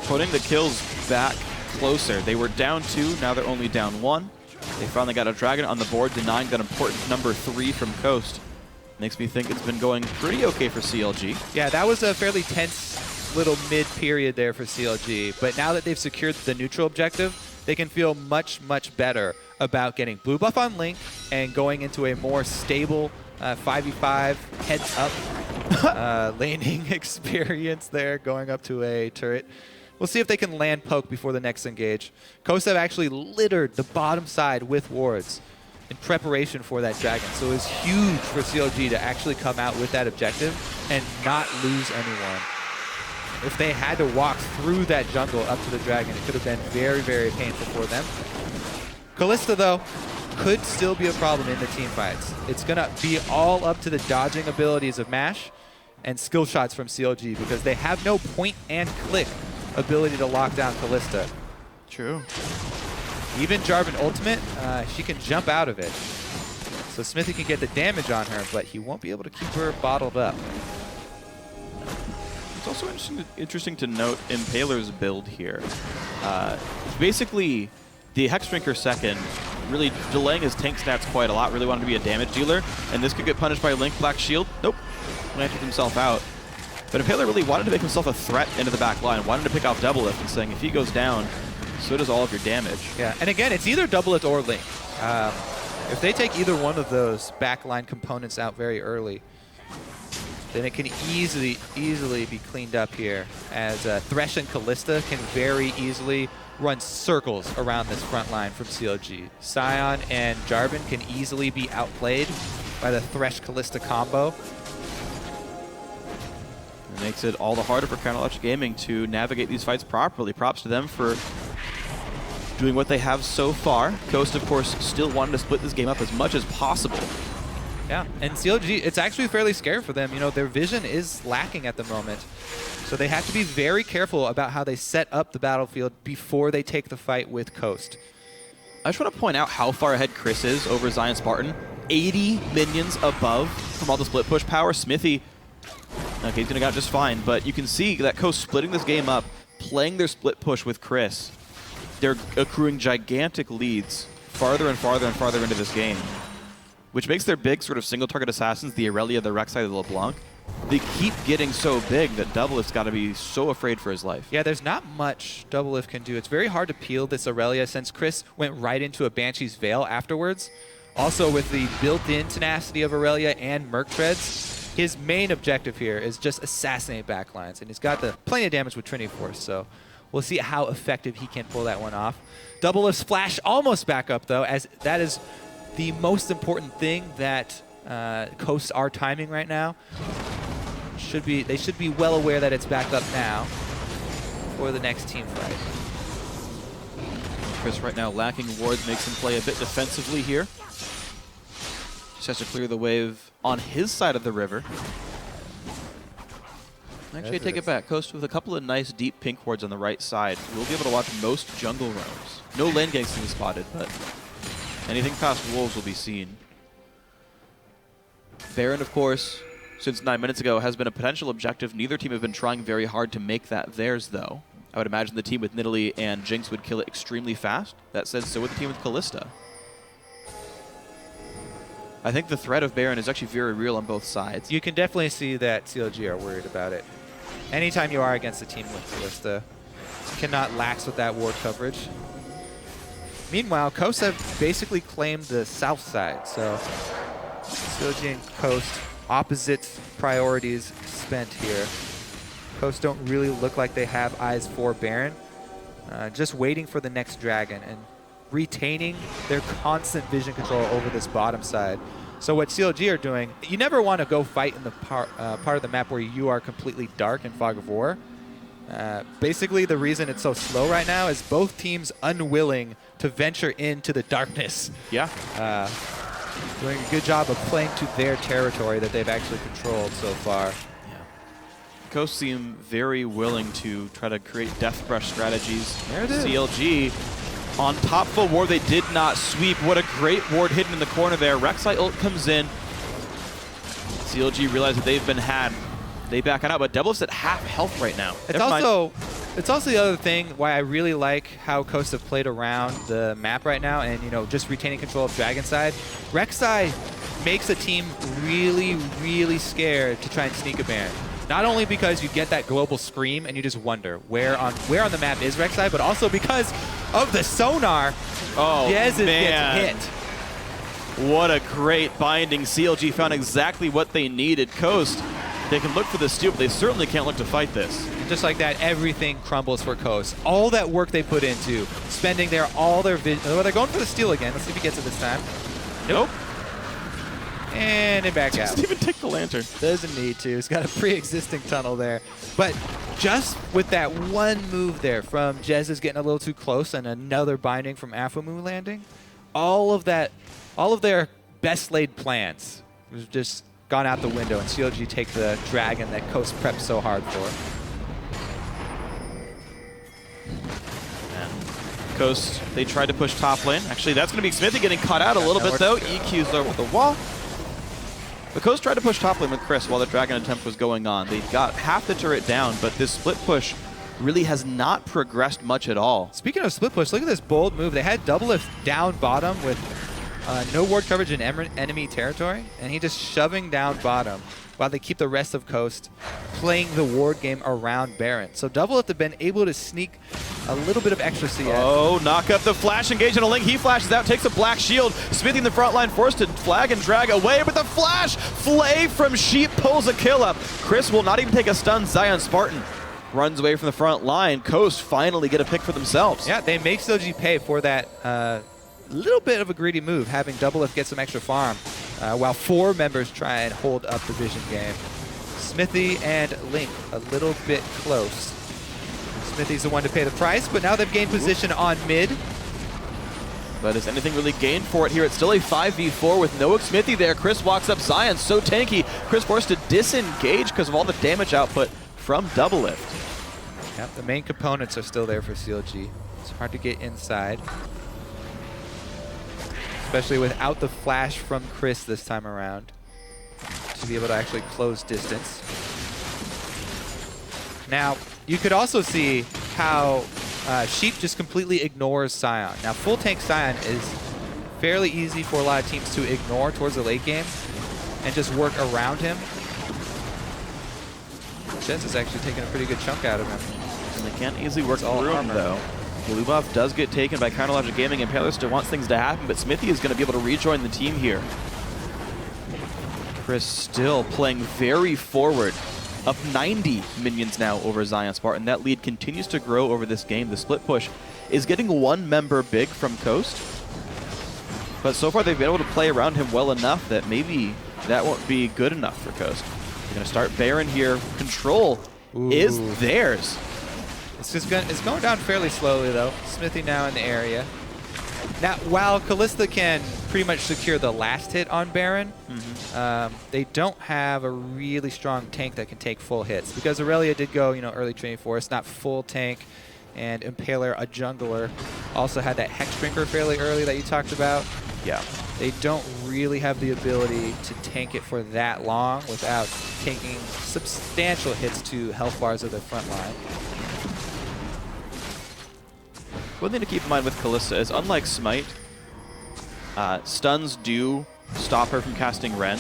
S1: putting the kills back closer. They were down 2, now they're only down 1. They finally got a dragon on the board, denying that important number 3 from Coast. Makes me think it's been going pretty okay for CLG.
S2: Yeah, that was a fairly tense little mid period there for CLG, but now that they've secured the neutral objective, they can feel much, much better about getting blue buff on Link and going into a more stable 5v5 heads-up laning experience there, going up to a turret. We'll see if they can land poke before the next engage. Coast have actually littered the bottom side with wards in preparation for that dragon, so it was huge for CLG to actually come out with that objective and not lose anyone. If they had to walk through that jungle up to the dragon, it could have been very, very painful for them. Kalista, though, could still be a problem in the team fights. It's going to be all up to the dodging abilities of Mash and skill shots from CLG because they have no point and click ability to lock down Kalista.
S1: True.
S2: Even Jarvan ultimate, she can jump out of it. So Xmithie can get the damage on her, but he won't be able to keep her bottled up.
S1: It's also interesting to note Impaler's build here. Basically, the Hexdrinker second really delaying his tank stats quite a lot, really wanted to be a damage dealer, and this could get punished by Link Black Shield. Nope, planted himself out. But Impaler really wanted to make himself a threat into the back line, wanted to pick off Doublelift and saying if he goes down, so does all of your damage.
S2: Yeah, and again, it's either Doublelift or Link. If they take either one of those backline components out very early, then it can easily be cleaned up here, as Thresh and Kalista can very easily run circles around this front line from CLG. Sion and Jarvan can easily be outplayed by the Thresh-Kalista combo.
S1: It makes it all the harder for Logic Gaming to navigate these fights properly. Props to them for doing what they have so far. Coast, of course, still wanted to split this game up as much as possible.
S2: Yeah, and CLG, it's actually fairly scary for them. You know, their vision is lacking at the moment. So they have to be very careful about how they set up the battlefield before they take the fight with Coast.
S1: I just want to point out how far ahead Cris is over ZionSpartan. 80 minions above from all the split push power. Xmithie, okay, he's going to get out just fine, but you can see that Coast splitting this game up, playing their split push with Cris. They're accruing gigantic leads farther and farther and farther into this game, which makes their big sort of single-target assassins, the Irelia, the Rek'Sai, the LeBlanc, they keep getting so big that Doublelift's got to be so afraid for his life.
S2: Yeah, there's not much Doublelift can do. It's very hard to peel this Irelia since Cris went right into a Banshee's Veil afterwards. Also, with the built-in tenacity of Irelia and Merc Treads, his main objective here is just assassinate backlines, and he's got the plenty of damage with Trinity Force, so we'll see how effective he can pull that one off. Doublelift's flash almost back up, though, as that is the most important thing that Coast are timing right now. They should be well aware that it's backed up now for the next team fight.
S1: Cris right now lacking wards makes him play a bit defensively here. Just has to clear the wave on his side of the river. Actually, I take it back. Coast with a couple of nice deep pink wards on the right side. We'll be able to watch most jungle roams. No lane ganks to be spotted, but anything past wolves will be seen. Baron, of course, since 9 minutes ago, has been a potential objective. Neither team have been trying very hard to make that theirs, though. I would imagine the team with Nidalee and Jinx would kill it extremely fast. That said, so would the team with Kalista. I think the threat of Baron is actually very real on both sides.
S2: You can definitely see that CLG are worried about it. Anytime you are against a team with Kalista, you cannot lax with that ward coverage. Meanwhile, Coast have basically claimed the south side, so CLG and Coast, opposite priorities spent here. Coast don't really look like they have eyes for Baron. Just waiting for the next dragon and retaining their constant vision control over this bottom side. So what CLG are doing, you never want to go fight in the part of the map where you are completely dark in Fog of War. Basically, the reason it's so slow right now is both teams unwilling to venture into the darkness.
S1: Yeah.
S2: Doing a good job of playing to their territory that they've actually controlled so far.
S1: Coast seem very willing to try to create death brush strategies.
S2: There it is.
S1: CLG on top full ward, they did not sweep. What a great ward hidden in the corner there. Rek'Sai ult comes in. CLG realize that they've been had. They back on out, but Doublelift's at half health right now.
S2: It's also the other thing why I really like how Coast have played around the map right now and, you know, just retaining control of Dragon side. Rek'Sai makes a team really, really scared to try and sneak a Baron. Not only because you get that global scream and you just wonder where on the map is Rek'Sai, but also because of the sonar.
S1: Oh,
S2: Jesiz
S1: man.
S2: gets hit.
S1: What a great binding. CLG found exactly what they needed. Coast, they can look for the steal, but they certainly can't look to fight this.
S2: Just like that, everything crumbles for Coast. All that work they put into, spending all their vision. Oh, they're going for the steal again. Let's see if he gets it this time.
S1: Nope.
S2: And it back out.
S1: Doesn't even take the lantern.
S2: Doesn't need to. He's got a pre-existing tunnel there. But just with that one move there from Jesiz getting a little too close and another binding from Aphromoo landing, all of their best laid plans was just gone out the window, and CLG take the dragon that Coast prepped so hard for.
S1: Coast, they tried to push top lane. Actually, that's going to be Xmithie getting caught out a little bit, though. EQ's over the wall. The Coast tried to push top lane with Cris while the dragon attempt was going on. They got half the turret down, but this split push really has not progressed much at all.
S2: Speaking of split push, look at this bold move. They had Doublelift down bottom with no ward coverage in enemy territory, and he just shoving down bottom while they keep the rest of Coast playing the ward game around Baron. So Doublelift have been able to sneak a little bit of extra CS.
S1: Oh, knock up the flash engage on a Link. He flashes out, takes a black shield. Xmithie in the front line, forced to flag and drag away, but the flash flay from Sheep pulls a kill up. Cris will not even take a stun. ZionSpartan runs away from the front line. Coast finally get a pick for themselves.
S2: Yeah, they make CLG pay for that little bit of a greedy move, having Doublelift get some extra farm, while 4 members try and hold up the vision game. Xmithie and Link a little bit close. Xmithie's the one to pay the price, but now they've gained position on mid.
S1: But is anything really gained for it here? It's still a 5v4 with no Xmithie there. Cris walks up Zion, so tanky. Cris forced to disengage because of all the damage output from Doublelift.
S2: Yep, the main components are still there for CLG. It's hard to get inside. especially without the flash from Cris this time around, to be able to actually close distance. Now, you could also see how Sheep just completely ignores Sion. Now, full tank Sion is fairly easy for a lot of teams to ignore towards the late game and just work around him. Jesiz is actually taking a pretty good chunk out of him.
S1: And they can't easily work through him, though. Blue buff does get taken by Counterlogic Gaming, and Impaler still wants things to happen, but Xmithie is going to be able to rejoin the team here. Cris still playing very forward. Up 90 minions now over ZionSpartan. That lead continues to grow over this game. The split push is getting one member big from Coast, but so far they've been able to play around him well enough that maybe that won't be good enough for Coast. They're going to start Baron here. Control is theirs.
S2: It's going down fairly slowly, though. Xmithie now in the area. Now, while Kalista can pretty much secure the last hit on Baron, they don't have a really strong tank that can take full hits. Because Irelia did go, early training force, not full tank, and Impaler, a jungler, also had that Hex Drinker fairly early that you talked about.
S1: Yeah.
S2: They don't really have the ability to tank it for that long without taking substantial hits to health bars of their front line.
S1: One thing to keep in mind with Kalista is, unlike Smite, stuns do stop her from casting Ren.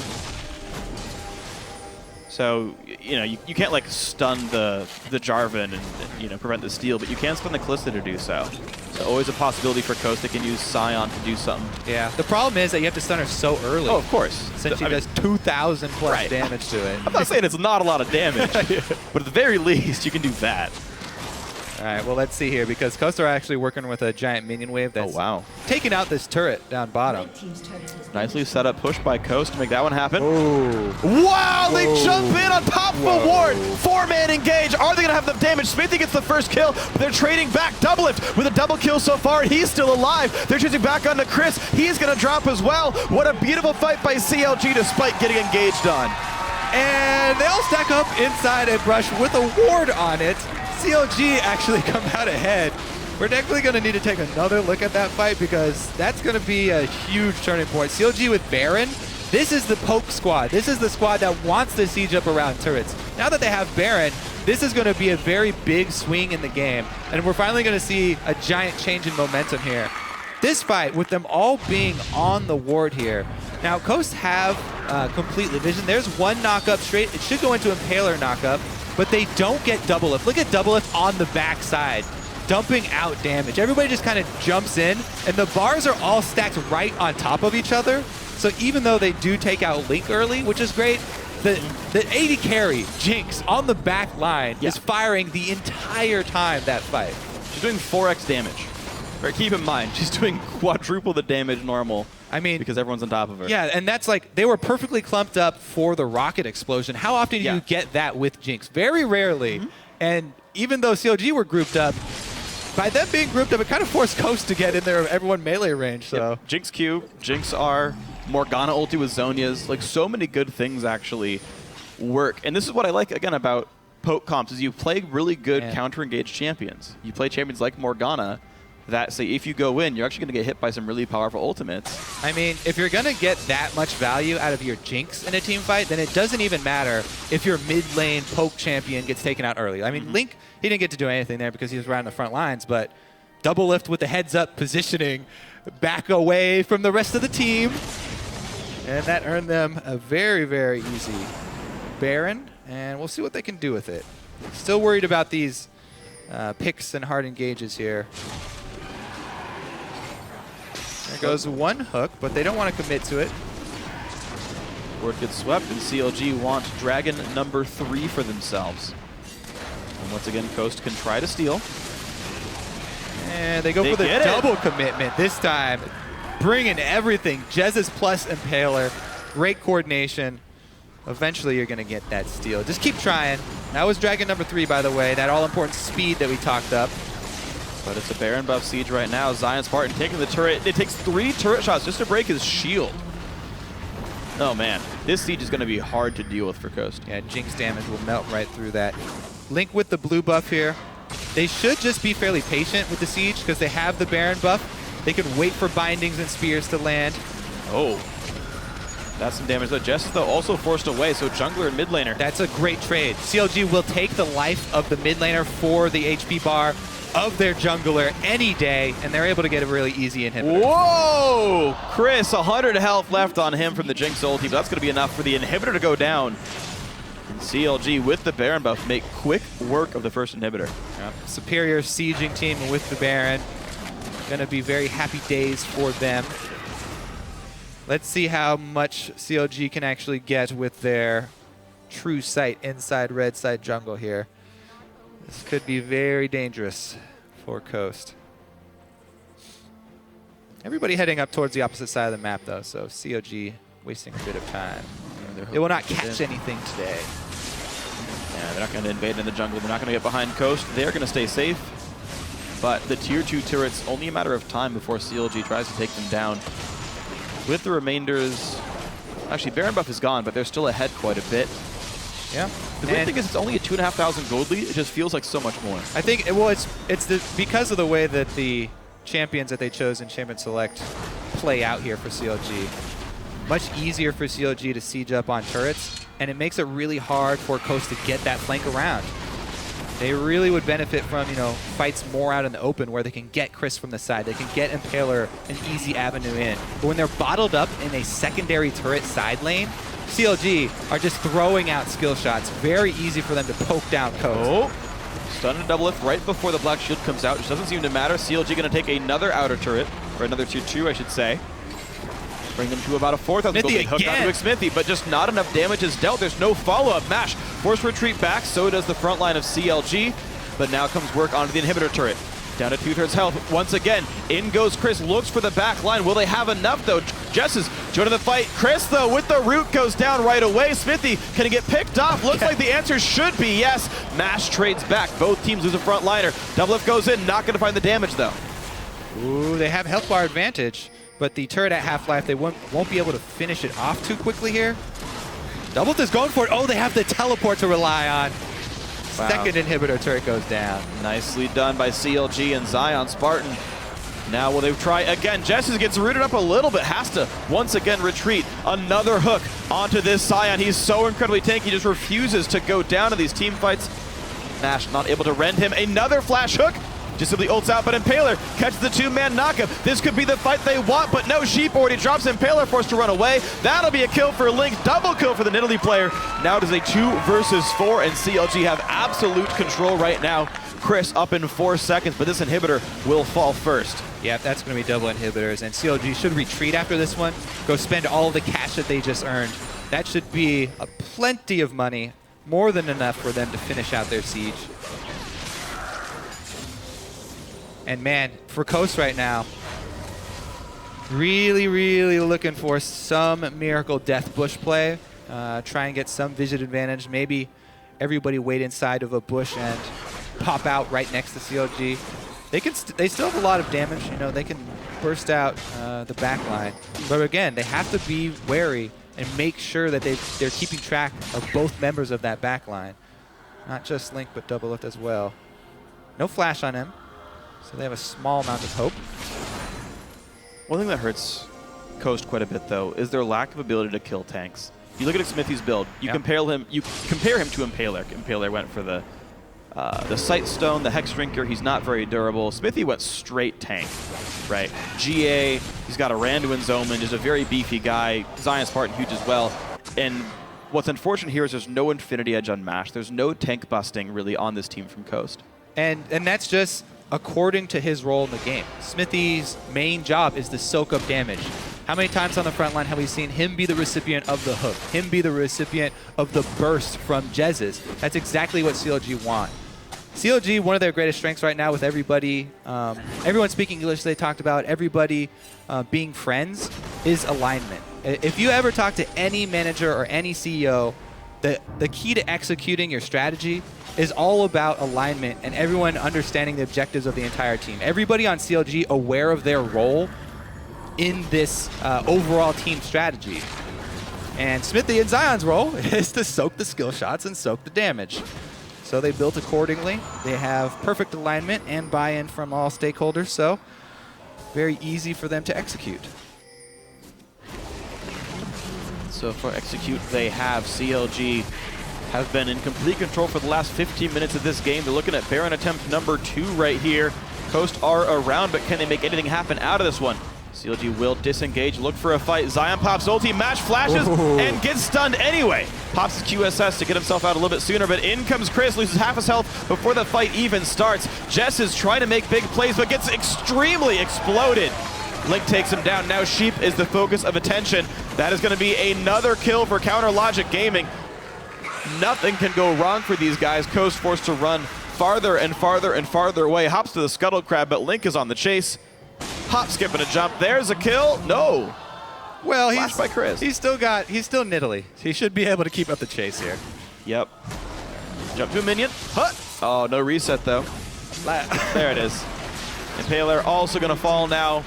S1: So, you can't like stun the Jarvan and prevent the steal, but you can stun the Kalista to do so. So always a possibility for Coast that can use Sion to do something.
S2: Yeah, the problem is that you have to stun her so early.
S1: Oh, of course.
S2: Since she does 2,000 plus damage to it.
S1: I'm not saying it's not a lot of damage, but at the very least, you can do that.
S2: All right, well, let's see here, because Coast are actually working with a giant minion wave that's taking out this turret down bottom.
S1: Nicely set up push by Coast to make that one happen.
S2: Ooh.
S1: Wow, they jump in on top of a ward. 4-man engage. Are they going to have the damage? Xmithie gets the first kill, but they're trading back. Doublelift with a double kill so far. He's still alive. They're choosing back onto Cris. He's going to drop as well. What a beautiful fight by CLG despite getting engaged on.
S2: And they all stack up inside a brush with a ward on it. CLG actually come out ahead. We're definitely going to need to take another look at that fight because that's going to be a huge turning point. CLG with Baron, this is the poke squad. This is the squad that wants to siege up around turrets. Now that they have Baron, this is going to be a very big swing in the game, and we're finally going to see a giant change in momentum here. This fight, with them all being on the ward here. Now, Coast have complete vision. There's one knock-up straight. It should go into Impaler knock-up, but they don't get Doublelift. Look at Doublelift on the backside, dumping out damage. Everybody just kind of jumps in, and the bars are all stacked right on top of each other. So even though they do take out Link early, which is great, the AD carry, Jinx, on the back line is firing the entire time that fight.
S1: She's doing 4x damage. Right, keep in mind, she's doing quadruple the damage normal. I mean, because everyone's on top of her.
S2: Yeah, and that's like, they were perfectly clumped up for the rocket explosion. How often do you get that with Jinx? Very rarely. And even though CLG were grouped up, by them being grouped up, it kind of forced Coast to get in there, everyone melee range. So
S1: Jinx Q, Jinx R, Morgana ulti with Zhonya's, like so many good things actually work. And this is what I like again about poke comps is you play really good counter-engaged champions. You play champions like Morgana that say if you go in, you're actually going to get hit by some really powerful ultimates.
S2: I mean, if you're going to get that much value out of your Jinx in a team fight, then it doesn't even matter if your mid lane poke champion gets taken out early. I mean, Link, he didn't get to do anything there because he was right on the front lines, but Doublelift with the heads-up positioning back away from the rest of the team. And that earned them a very, very easy Baron, and we'll see what they can do with it. Still worried about these picks and hard engages here. There goes one hook, but they don't want to commit to it.
S1: Word gets swept, and CLG want Dragon number 3 for themselves. And once again, Coast can try to steal.
S2: And they go for the double commitment this time. Bringing everything. Jesiz plus Impaler. Great coordination. Eventually, you're going to get that steal. Just keep trying. That was Dragon number 3, by the way. That all-important speed that we talked up.
S1: But it's a Baron buff siege right now. ZionSpartan taking the turret. It takes 3 turret shots just to break his shield. Oh man, this siege is going to be hard to deal with for Coast.
S2: Yeah, Jinx damage will melt right through that. Link with the blue buff here. They should just be fairly patient with the siege because they have the Baron buff. They can wait for bindings and spears to land.
S1: Oh. That's some damage though. Jesiz though also forced away, so jungler and mid laner.
S2: That's a great trade. CLG will take the life of the mid laner for the HP bar of their jungler any day, and they're able to get a really easy inhibitor.
S1: Whoa! Cris, 100 health left on him from the Jinx ulti, but that's going to be enough for the inhibitor to go down. And CLG with the Baron buff make quick work of the first inhibitor.
S2: Yep. Superior sieging team with the Baron. Gonna be very happy days for them. Let's see how much CLG can actually get with their true sight inside red side jungle here. This could be very dangerous for Coast. Everybody heading up towards the opposite side of the map though, so CLG wasting a bit of time. They will not catch anything today.
S1: Yeah, they're not going to invade in the jungle. They're not going to get behind Coast. They're going to stay safe. But the tier 2 turrets, only a matter of time before CLG tries to take them down. With the remainders, actually Baron buff is gone, but they're still ahead quite a bit.
S2: Yeah.
S1: The weird thing is it's only a 2,500 gold lead. It just feels like so much more.
S2: I think, well, it's because of the way that the champions that they chose in Champion Select play out here for CLG. Much easier for CLG to siege up on turrets, and it makes it really hard for Coast to get that flank around. They really would benefit from, you know, fights more out in the open where they can get Cris from the side. They can get Impaler an easy avenue in. But when they're bottled up in a secondary turret side lane, CLG are just throwing out skill shots. Very easy for them to poke down Coast.
S1: Oh, stun and Doublelift right before the Black Shield comes out, which doesn't seem to matter. CLG going to take another outer turret, or another tier 2, I should say. Bring them to about a 4,000 gold. Hooked onto Xmithie, but just not enough damage is dealt. There's no follow-up. Mash, forced retreat back, so does the front line of CLG. But now comes work onto the inhibitor turret. Down to 2/3 health once again. In goes Cris, looks for the back line. Will they have enough though? Jesiz joining the fight. Cris though with the root goes down right away. Xmithie, can he get picked off? Looks like the answer should be yes. Mash trades back. Both teams lose a front liner. Doublelift goes in, not going to find the damage though.
S2: Ooh, they have health bar advantage, but the turret at half-life, they won't be able to finish it off too quickly here. Doublelift is going for it. Oh, they have the teleport to rely on. Wow. Second inhibitor turret goes down.
S1: Nicely done by CLG and ZionSpartan. Now will they try again? Jesiz gets rooted up a little bit, has to once again retreat. Another hook onto this Sion. He's so incredibly tanky, just refuses to go down to these team fights. Nash not able to rend him. Another flash hook. Just simply ults out, but Impaler catches the 2-man knockup. This could be the fight they want, but no, Sheep already drops Impaler, forced to run away. That'll be a kill for Link, double kill for the Nidalee player. Now it is a 2 versus 4, and CLG have absolute control right now. Cris up in 4 seconds, but this inhibitor will fall first.
S2: Yeah, that's going to be double inhibitors, and CLG should retreat after this one, go spend all of the cash that they just earned. That should be plenty of money, more than enough for them to finish out their siege. And man, for Coast right now, really, really looking for some miracle death bush play. Try and get some vision advantage. Maybe everybody wait inside of a bush and pop out right next to CLG. They still have a lot of damage. You know, they can burst out the back line. But again, they have to be wary and make sure that they're keeping track of both members of that back line. Not just Link, but Doublelift as well. No flash on him. So they have a small amount of hope.
S1: One thing that hurts Coast quite a bit, though, is their lack of ability to kill tanks. You look at Xmithie's build. You compare him to Impaler. Impaler went for the Sight Stone, the Hex Drinker. He's not very durable. Xmithie went straight tank, right? GA. He's got a Randuin's Omen. Just a very beefy guy. ZionSpartan huge as well. And what's unfortunate here is there's no Infinity Edge on Mash. There's no tank busting really on this team from Coast.
S2: And that's just according to his role in the game. Xmithie's main job is to soak up damage. How many times on the front line have we seen him be the recipient of the hook, him be the recipient of the burst from Jesiz? That's exactly what CLG want. CLG, one of their greatest strengths right now with everybody, everyone speaking English they talked about, everybody being friends, is alignment. If you ever talk to any manager or any CEO, the key to executing your strategy is all about alignment and everyone understanding the objectives of the entire team. Everybody on CLG aware of their role in this overall team strategy. And Xmithie and Zion's role is to soak the skill shots and soak the damage. So they built accordingly. They have perfect alignment and buy-in from all stakeholders. So very easy for them to execute.
S1: So for execute, they have CLG have been in complete control for the last 15 minutes of this game. They're looking at Baron attempt number 2 right here. Coast are around, but can they make anything happen out of this one? CLG will disengage, look for a fight. Zion pops ulti, match flashes, and gets stunned anyway. Pops his QSS to get himself out a little bit sooner, but in comes Cris, loses half his health before the fight even starts. Jesiz trying to make big plays, but gets extremely exploded. Link takes him down. Now Sheep is the focus of attention. That is going to be another kill for Counter Logic Gaming. Nothing can go wrong for these guys. Coast forced to run farther and farther and farther away. Hops to the Scuttle Crab, but Link is on the chase. Hop, skip, and a jump. There's a kill. No.
S2: Well,
S1: Flashed by Cris.
S2: he's still Nidalee. He should be able to keep up the chase here.
S1: Yep. Jump to a minion. Hut. Oh, no reset though. There it is. Impaler also going to fall now.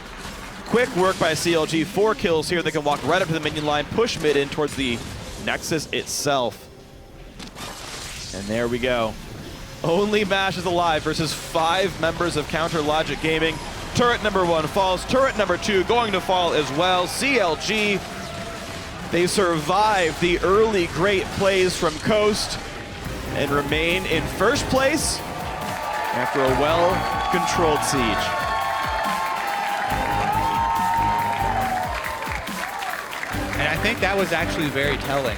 S1: Quick work by CLG. 4 kills here. They can walk right up to the minion line, push mid in towards the Nexus itself. And there we go. Only Mash is alive versus 5 members of Counter Logic Gaming. Turret number 1 falls. Turret number 2 going to fall as well. CLG, they survive the early great plays from Coast and remain in first place after a well-controlled siege.
S2: And I think that was actually very telling.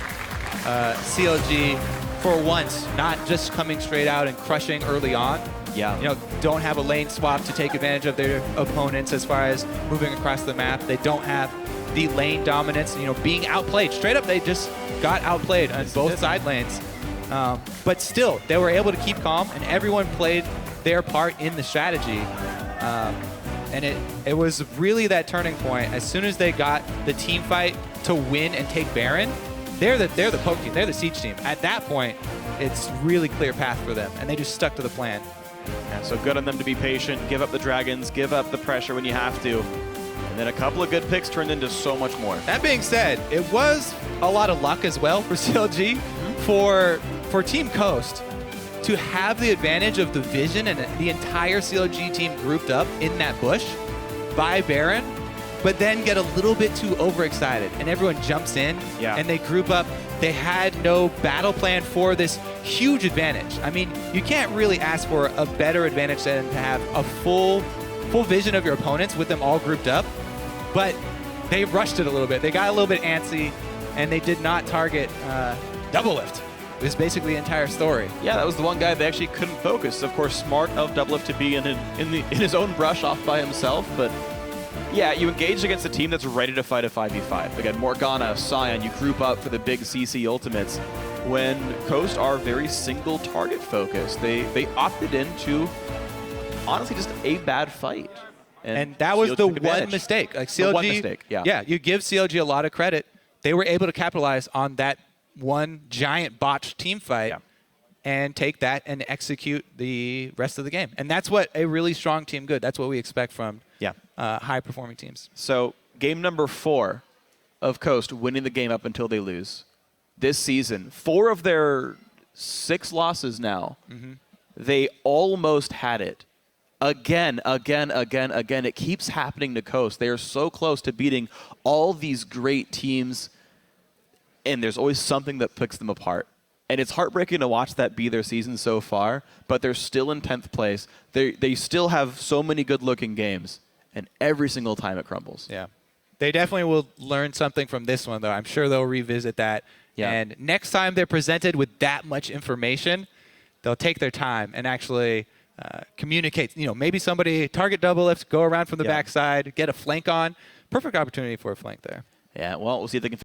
S2: CLG, for once, not just coming straight out and crushing early on.
S1: Yeah.
S2: You know, don't have a lane swap to take advantage of their opponents as far as moving across the map. They don't have the lane dominance, you know, being outplayed. Straight up, they just got outplayed on both side lanes. But still, they were able to keep calm, and everyone played their part in the strategy. And it was really that turning point. As soon as they got the team fight to win and take Baron, they're the poke team, they're the siege team. At that point, it's really clear path for them, and they just stuck to the plan.
S1: Yeah, so good on them to be patient, give up the dragons, give up the pressure when you have to. And then a couple of good picks turned into so much more.
S2: That being said, it was a lot of luck as well for CLG. For Team Coast to have the advantage of the vision and the entire CLG team grouped up in that bush by Baron, but then get a little bit too overexcited and everyone jumps in and they group up. They had no battle plan for this huge advantage. I mean, you can't really ask for a better advantage than to have a full vision of your opponents with them all grouped up, but they rushed it a little bit. They got a little bit antsy and they did not target Doublelift. It was basically the entire story.
S1: Yeah, that was the one guy they actually couldn't focus. Of course, smart of Doublelift to be in his own brush off by himself, but yeah, you engage against a team that's ready to fight a 5v5. Again, Morgana, Sion, you group up for the big CC ultimates. When Coast are very single target focused, they opted into honestly just a bad fight.
S2: And that was the one mistake. Like CLG,
S1: the one mistake,
S2: yeah, you give CLG a lot of credit. They were able to capitalize on that one giant botched team fight and take that and execute the rest of the game. And that's what a really strong team good. That's what we expect from high-performing teams.
S1: So game number 4 of Coast winning the game up until they lose. This season, 4 of their 6 losses now, they almost had it. Again. It keeps happening to Coast. They are so close to beating all these great teams, and there's always something that picks them apart. And it's heartbreaking to watch that be their season so far, but they're still in 10th place. They still have so many good-looking games, and every single time it crumbles.
S2: Yeah. They definitely will learn something from this one, though. I'm sure they'll revisit that. Yeah. And next time they're presented with that much information, they'll take their time and actually communicate. You know, maybe somebody target Doublelift, go around from the backside, get a flank on. Perfect opportunity for a flank there.
S1: Yeah, well, we'll see if they can